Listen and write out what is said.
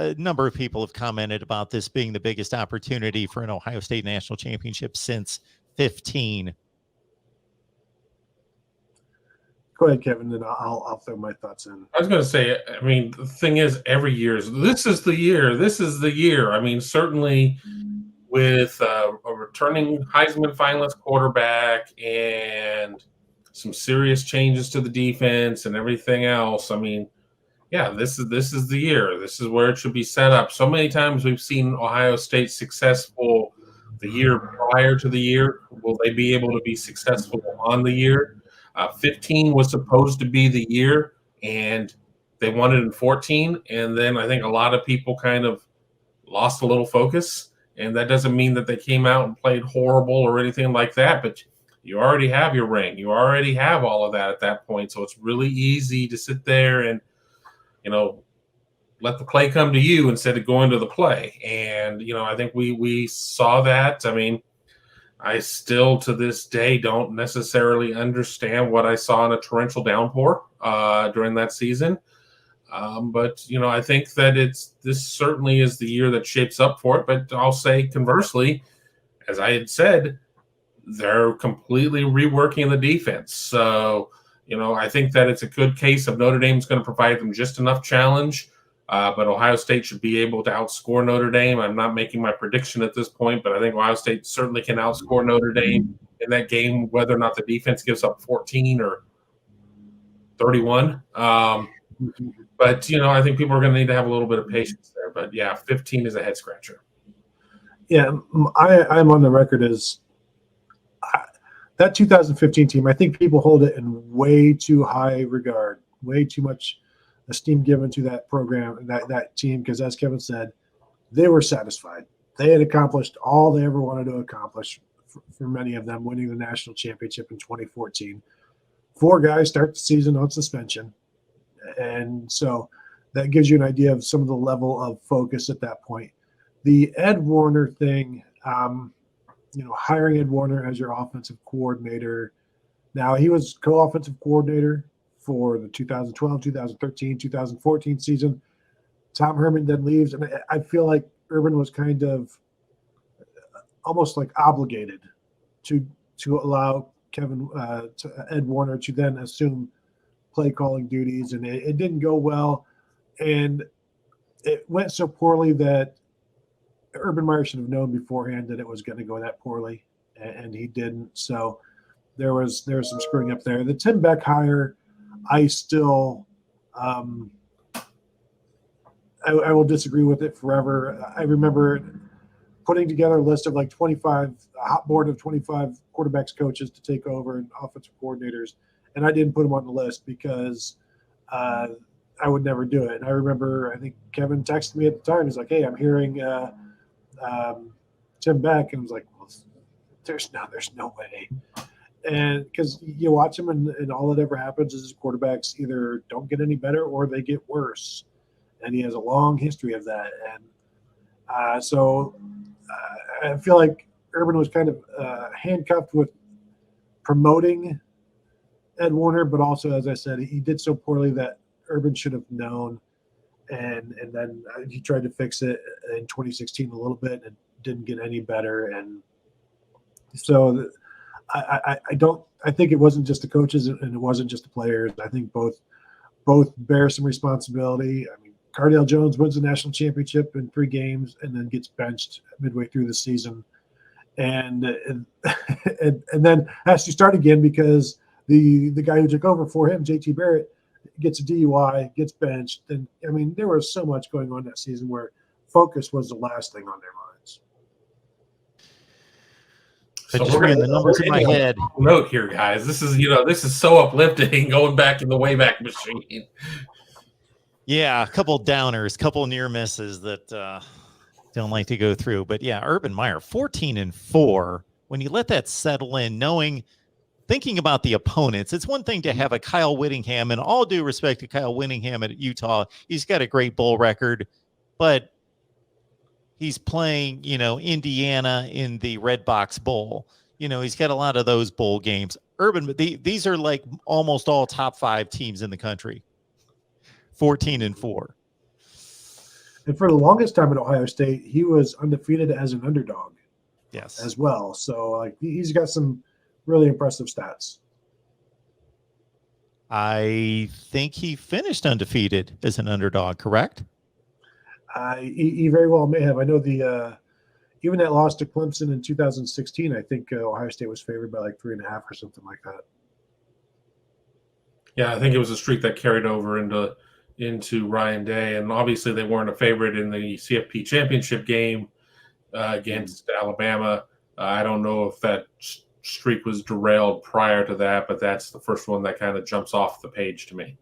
a number of people have commented about this being the biggest opportunity for an Ohio State national championship since 15. Go ahead, Kevin, and I'll throw my thoughts in. I was going to say, I mean, the thing is, every year, this is the year. This is the year. I mean, certainly with a returning Heisman finalist quarterback and some serious changes to the defense and everything else. I mean, yeah, this is the year. This is where it should be set up. So many times we've seen Ohio State successful the year prior to the year. Will they be able to be successful on the year? 15 was supposed to be the year, and they won it in 14. And then I think a lot of people kind of lost a little focus. And that doesn't mean that they came out and played horrible or anything like that, but you already have your ring. You already have all of that at that point. So it's really easy to sit there and, let the play come to you instead of going to the play. And, I think we saw that. I mean, I still to this day don't necessarily understand what I saw in a torrential downpour during that season. But I think that this certainly is the year that shapes up for it. But I'll say conversely, as I had said, they're completely reworking the defense. So, I think that it's a good case of Notre Dame's going to provide them just enough challenge. But Ohio State should be able to outscore Notre Dame. I'm not making my prediction at this point, but I think Ohio State certainly can outscore Notre Dame in that game, whether or not the defense gives up 14 or 31. But, I think people are going to need to have a little bit of patience there. But, yeah, 15 is a head scratcher. Yeah, I'm on the record as that 2015 team. I think people hold it in way too high regard, way too much esteem given to that program and that team, because as Kevin said, they were satisfied. They had accomplished all they ever wanted to accomplish for many of them, winning the national championship in 2014. 4 guys start the season on suspension. And so that gives you an idea of some of the level of focus at that point. The Ed Warner thing, hiring Ed Warner as your offensive coordinator. Now, he was co-offensive coordinator for the 2012, 2013, 2014 season. Tom Herman then leaves, and I feel like Urban was kind of almost like obligated to allow Ed Warner to then assume play calling duties, and it didn't go well, and it went so poorly that Urban Meyer should have known beforehand that it was going to go that poorly, and he didn't. So there was some screwing up there. The Tim Beck hire, I still I will disagree with it forever. I remember putting together a list of like 25, a hot board of 25 quarterbacks coaches to take over and offensive coordinators, and I didn't put them on the list because I would never do it. And I remember, I think Kevin texted me at the time. He's like, "Hey, I'm hearing Tim Beck," and I was like, "Well, there's no way." And because you watch him, and all that ever happens is his quarterbacks either don't get any better or they get worse. And he has a long history of that. And so I feel like Urban was kind of handcuffed with promoting Ed Warner, but also, as I said, he did so poorly that Urban should have known. And then he tried to fix it in 2016 a little bit and didn't get any better. And so I think it wasn't just the coaches and it wasn't just the players. I think both bear some responsibility. I mean, Cardale Jones wins the national championship in 3 games and then gets benched midway through the season, and then has to start again because the guy who took over for him, JT Barrett, gets a DUI, gets benched. And I mean, there was so much going on that season where focus was the last thing on their minds. I just ran the numbers in my head. Note here, guys. This is so uplifting, going back in the Wayback Machine. Yeah, a couple downers, couple near misses that don't like to go through. But yeah, Urban Meyer, 14-4. When you let that settle in, thinking about the opponents, it's one thing to have a Kyle Whittingham, and all due respect to Kyle Whittingham at Utah, he's got a great bowl record, but he's playing, Indiana in the Red Box Bowl. He's got a lot of those bowl games. Urban, but these are like almost all top 5 teams in the country. 14-4. And for the longest time at Ohio State, he was undefeated as an underdog Yes. as well. So like he's got some really impressive stats. I think he finished undefeated as an underdog, correct? He very well may have. I know the even that loss to Clemson in 2016, I think Ohio State was favored by like 3.5 or something like that. Yeah, I think it was a streak that carried over into Ryan Day, and obviously they weren't a favorite in the CFP championship game against Alabama. I don't know if that streak was derailed prior to that, but that's the first one that kind of jumps off the page to me.